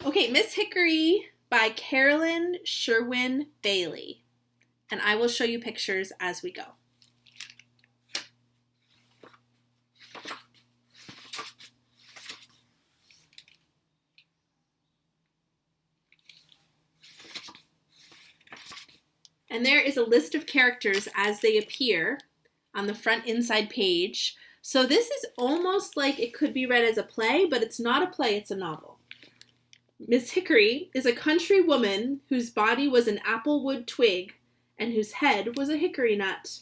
Okay, Miss Hickory by Carolyn Sherwin Bailey. And I will show you pictures as we go. And there is a list of characters as they appear on the front inside page. So this is almost like it could be read as a play, but it's not a play, it's a novel. Miss Hickory is a country woman whose body was an applewood twig and whose head was a hickory nut.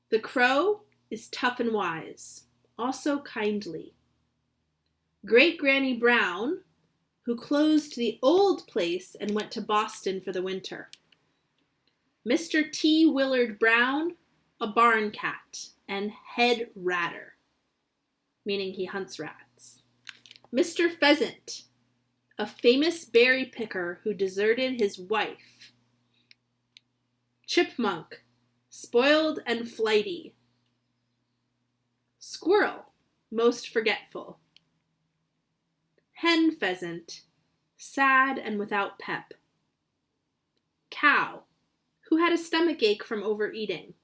The crow is tough and wise, also kindly. Great Granny Brown, who closed the old place and went to Boston for the winter. Mr. T. Willard Brown, a barn cat and head ratter, meaning he hunts rats. Mr. Pheasant, a famous berry picker who deserted his wife. Chipmunk, spoiled and flighty. Squirrel, most forgetful. Hen pheasant, sad and without pep. Cow, who had a stomachache from overeating.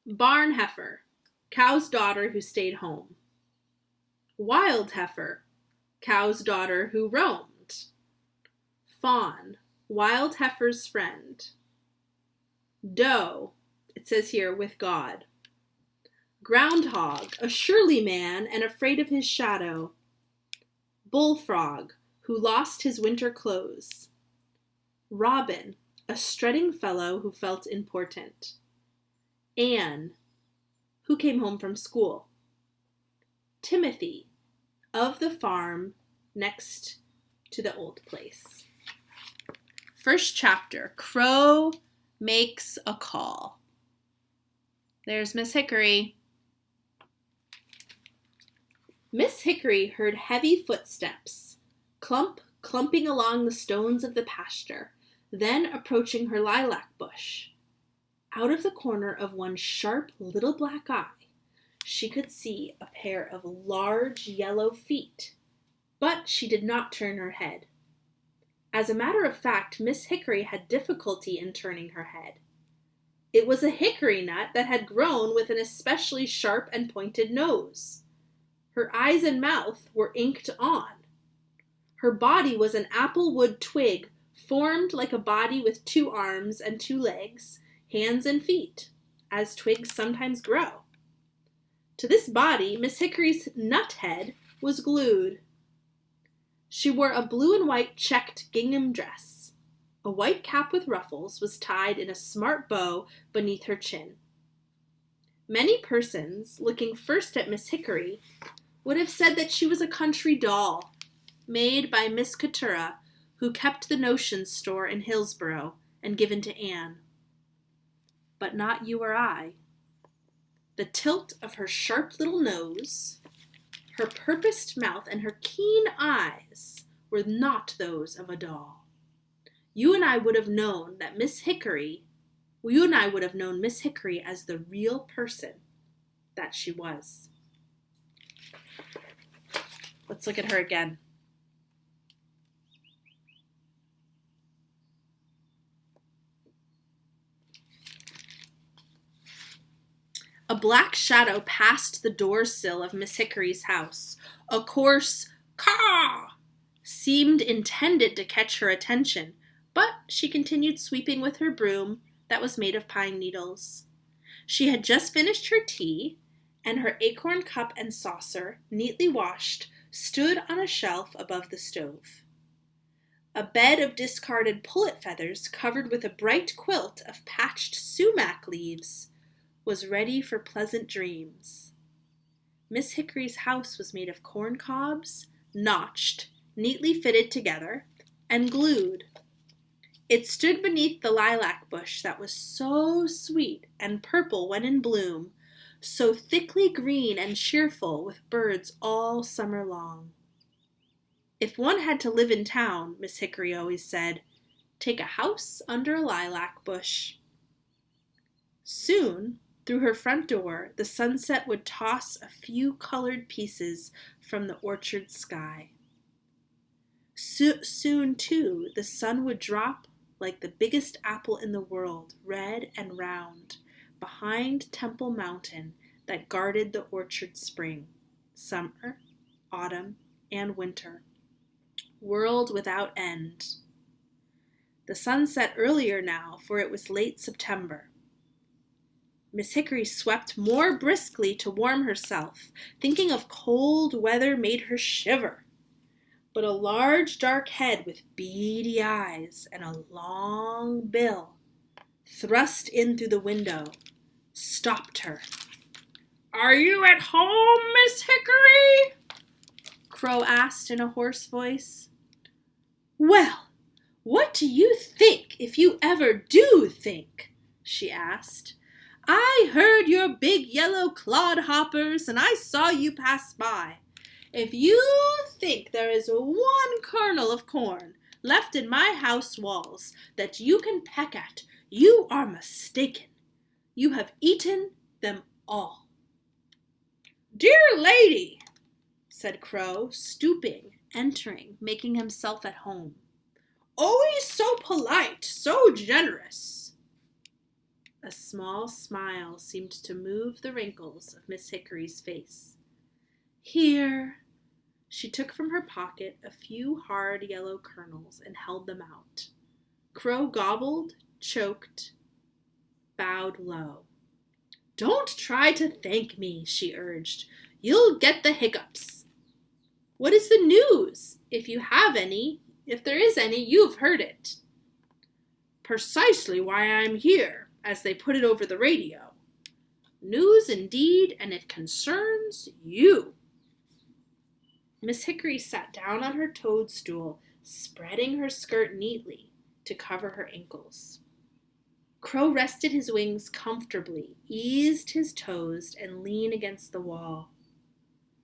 Barn heifer, cow's daughter who stayed home. Wild heifer, cow's daughter who roamed. Fawn, wild heifer's friend. Doe, it says here, with God. Groundhog, a surly man and afraid of his shadow. Bullfrog, who lost his winter clothes. Robin, a strutting fellow who felt important. Anne, who came home from school. Timothy, of the farm next to the old place. First chapter, Crow Makes a Call. There's Miss Hickory. Miss Hickory heard heavy footsteps, clumping along the stones of the pasture, then approaching her lilac bush. Out of the corner of one sharp little black eye, she could see a pair of large yellow feet, but she did not turn her head. As a matter of fact, Miss Hickory had difficulty in turning her head. It was a hickory nut that had grown with an especially sharp and pointed nose. Her eyes and mouth were inked on. Her body was an applewood twig formed like a body with 2 arms and 2 legs, hands and feet, as twigs sometimes grow. To this body, Miss Hickory's nut head was glued. She wore a blue and white checked gingham dress. A white cap with ruffles was tied in a smart bow beneath her chin. Many persons, looking first at Miss Hickory, would have said that she was a country doll, made by Miss Keturah, who kept the notion store in Hillsborough and given to Anne. But not you or I. The tilt of her sharp little nose, her purposed mouth, and her keen eyes were not those of a doll. You and I would have known Miss Hickory as the real person that she was. Let's look at her again. A black shadow passed the door sill of Miss Hickory's house. A coarse caw seemed intended to catch her attention, but she continued sweeping with her broom that was made of pine needles. She had just finished her tea, and her acorn cup and saucer, neatly washed, stood on a shelf above the stove. A bed of discarded pullet feathers, covered with a bright quilt of patched sumac leaves, was ready for pleasant dreams. Miss Hickory's house was made of corn cobs, notched, neatly fitted together, and glued. It stood beneath the lilac bush that was so sweet and purple when in bloom, so thickly green and cheerful with birds all summer long. If one had to live in town, Miss Hickory always said, take a house under a lilac bush. Soon, through her front door, the sunset would toss a few colored pieces from the orchard sky. Soon, too, the sun would drop like the biggest apple in the world, red and round, behind Temple Mountain that guarded the orchard spring, summer, autumn, and winter. World without end. The sun set earlier now, for it was late September. Miss Hickory swept more briskly to warm herself. Thinking of cold weather made her shiver. But a large dark head with beady eyes and a long bill, thrust in through the window, stopped her. "Are you at home, Miss Hickory?" Crow asked in a hoarse voice. "Well, what do you think, if you ever do think?" she asked. "I heard your big yellow clodhoppers, and I saw you pass by. If you think there is one kernel of corn left in my house walls that you can peck at, you are mistaken. You have eaten them all." "Dear lady," said Crow, stooping, entering, making himself at home. "Always so polite, so generous." A small smile seemed to move the wrinkles of Miss Hickory's face. "Here." She took from her pocket a few hard yellow kernels and held them out. Crow gobbled, choked, bowed low. "Don't try to thank me," she urged. "You'll get the hiccups." "What is the news? If you have any, if there is any, you've heard it." "Precisely why I'm here, as they put it over the radio. News indeed, and it concerns you." Miss Hickory sat down on her toadstool, spreading her skirt neatly to cover her ankles. Crow rested his wings comfortably, eased his toes, and leaned against the wall.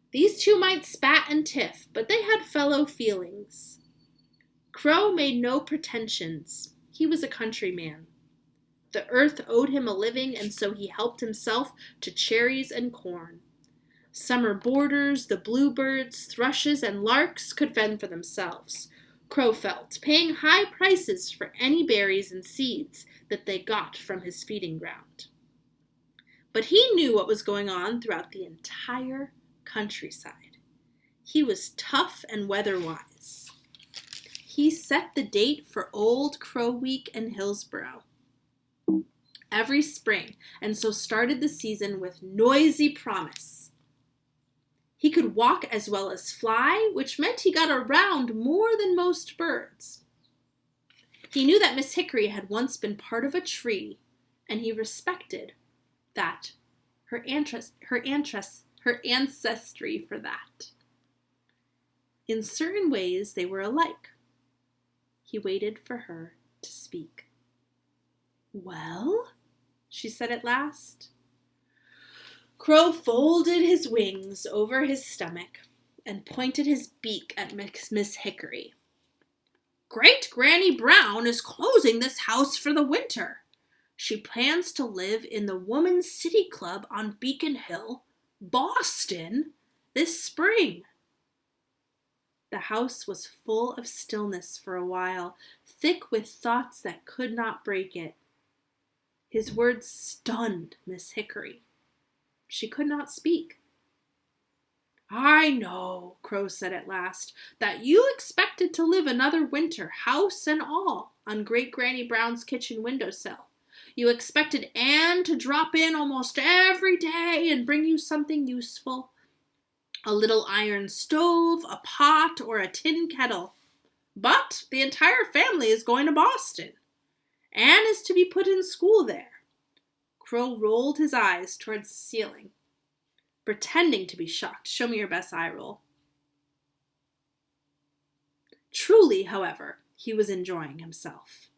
These two might spat and tiff, but they had fellow feelings. Crow made no pretensions. He was a countryman. The earth owed him a living, and so he helped himself to cherries and corn. Summer boarders, the bluebirds, thrushes, and larks could fend for themselves, Crow felt, paying high prices for any berries and seeds that they got from his feeding ground. But he knew what was going on throughout the entire countryside. He was tough and weather-wise. He set the date for Old Crow Week in Hillsborough every spring, and so started the season with noisy promise. He could walk as well as fly, which meant he got around more than most birds. He knew that Miss Hickory had once been part of a tree, and he respected that, her ancestry for that. In certain ways, they were alike. He waited for her to speak. "Well?" she said at last. Crow folded his wings over his stomach and pointed his beak at Miss Hickory. "Great Granny Brown is closing this house for the winter. She plans to live in the Woman's City Club on Beacon Hill, Boston, this spring." The house was full of stillness for a while, thick with thoughts that could not break it. His words stunned Miss Hickory. She could not speak. "I know," Crow said at last, "that you expected to live another winter, house and all, on Great Granny Brown's kitchen windowsill. You expected Anne to drop in almost every day and bring you something useful. A little iron stove, a pot, or a tin kettle. But the entire family is going to Boston. Anne is to be put in school there." Crow rolled his eyes towards the ceiling, pretending to be shocked. "Show me your best eye roll." Truly, however, he was enjoying himself.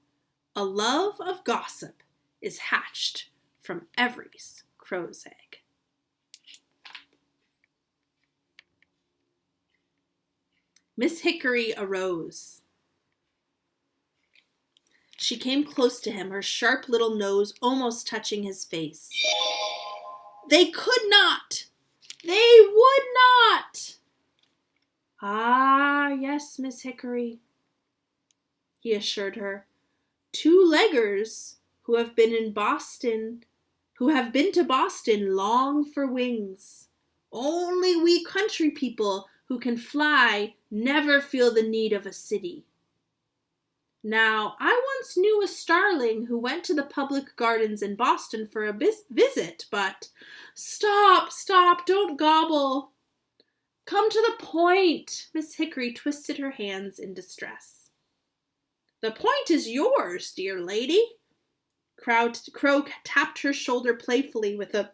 A love of gossip is hatched from every crow's egg. Miss Hickory arose. She came close to him, her sharp little nose almost touching his face. "They could not! They would not!" "Ah, yes, Miss Hickory," he assured her. Two-leggers who have been to Boston long for wings. Only we country people who can fly never feel the need of a city. Now, I once knew a starling who went to the public gardens in Boston for a visit, but... Stop, don't gobble. Come to the point. Miss Hickory twisted her hands in distress. The point is yours, dear lady. Crow tapped her shoulder playfully with a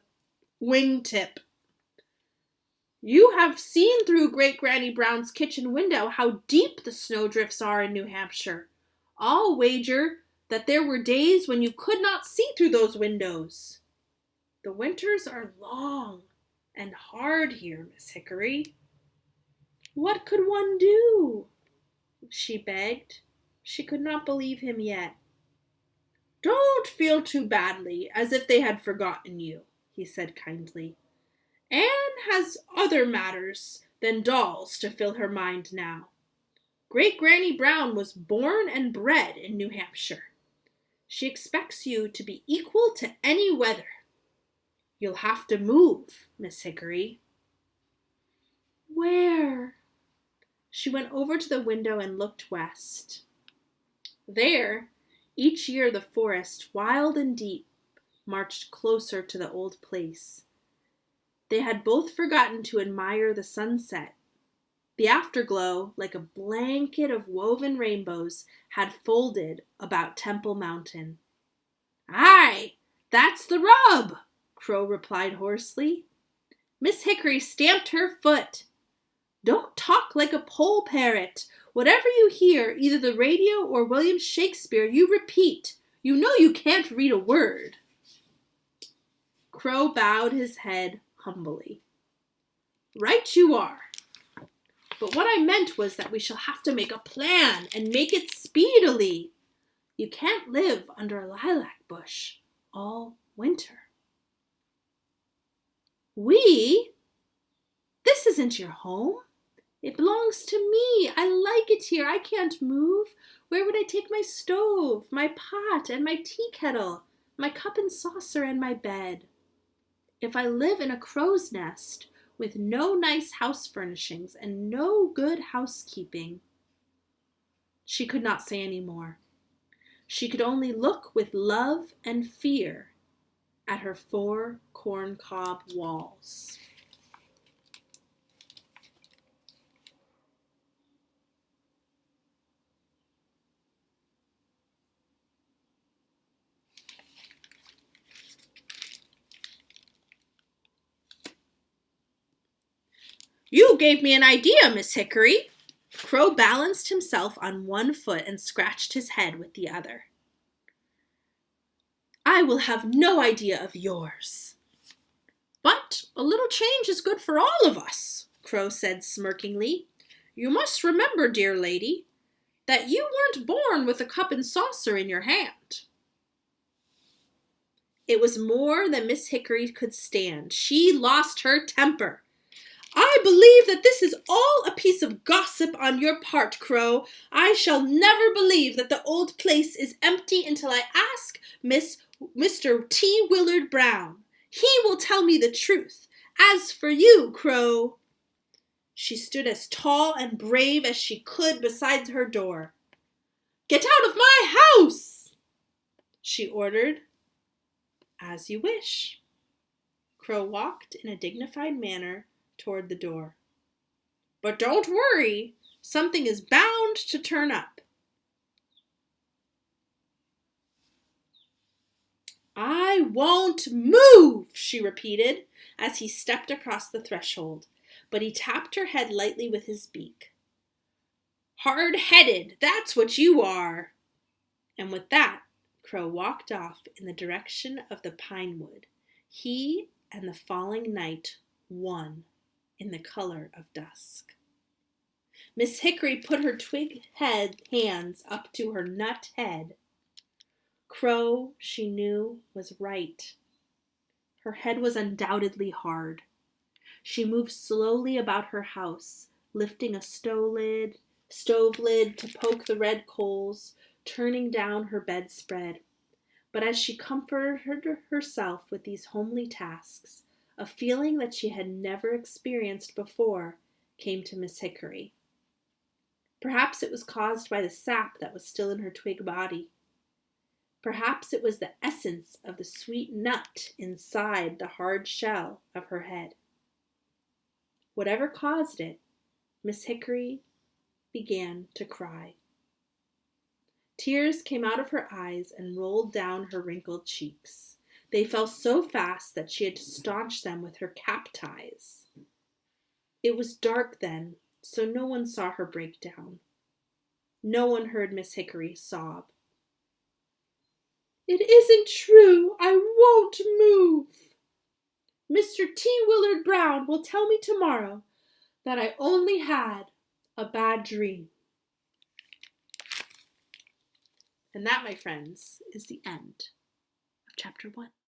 wing-tip. You have seen through Great Granny Brown's kitchen window how deep the snowdrifts are in New Hampshire. I'll wager that there were days when you could not see through those windows. The winters are long and hard here, Miss Hickory. What could one do? She begged. She could not believe him yet. Don't feel too badly, as if they had forgotten you, he said kindly. Anne has other matters than dolls to fill her mind now. Great Granny Brown was born and bred in New Hampshire. She expects you to be equal to any weather. You'll have to move, Miss Hickory. Where? She went over to the window and looked west. There, each year the forest, wild and deep, marched closer to the old place. They had both forgotten to admire the sunset. The afterglow, like a blanket of woven rainbows, had folded about Temple Mountain. Aye, that's the rub, Crow replied hoarsely. Miss Hickory stamped her foot. Don't talk like a poll parrot. Whatever you hear, either the radio or William Shakespeare, you repeat. You know you can't read a word. Crow bowed his head humbly. Right you are. But what I meant was that we shall have to make a plan and make it speedily. You can't live under a lilac bush all winter. We? This isn't your home. It belongs to me. I like it here. I can't move. Where would I take my stove, my pot, and my tea kettle, my cup and saucer, and my bed? If I live in a crow's nest, with no nice house furnishings and no good housekeeping. She could not say any more. She could only look with love and fear at her 4 corncob walls. You gave me an idea, Miss Hickory. Crow balanced himself on one foot and scratched his head with the other. I will have no idea of yours. But a little change is good for all of us, Crow said smirkingly. You must remember, dear lady, that you weren't born with a cup and saucer in your hand. It was more than Miss Hickory could stand. She lost her temper. I believe that this is all a piece of gossip on your part, Crow. I shall never believe that the old place is empty until I ask Mr. T. Willard Brown. He will tell me the truth. As for you, Crow. She stood as tall and brave as she could beside her door. Get out of my house, she ordered. As you wish. Crow walked in a dignified manner toward the door. But don't worry, something is bound to turn up. I won't move, she repeated as he stepped across the threshold, but he tapped her head lightly with his beak. Hard-headed, that's what you are. And with that, Crow walked off in the direction of the pine wood. He and the falling night one in the color of dusk. Miss Hickory put her twig hands up to her nut head. Crow, she knew, was right. Her head was undoubtedly hard. She moved slowly about her house, lifting a stove lid, stove lid to poke the red coals, turning down her bedspread. But as she comforted herself with these homely tasks, a feeling that she had never experienced before came to Miss Hickory. Perhaps it was caused by the sap that was still in her twig body. Perhaps it was the essence of the sweet nut inside the hard shell of her head. Whatever caused it, Miss Hickory began to cry. Tears came out of her eyes and rolled down her wrinkled cheeks. They fell so fast that she had to staunch them with her cap ties. It was dark then, so no one saw her break down. No one heard Miss Hickory sob. "It isn't true. I won't move. Mr. T. Willard Brown will tell me tomorrow that I only had a bad dream." And that, my friends, is the end of chapter 1.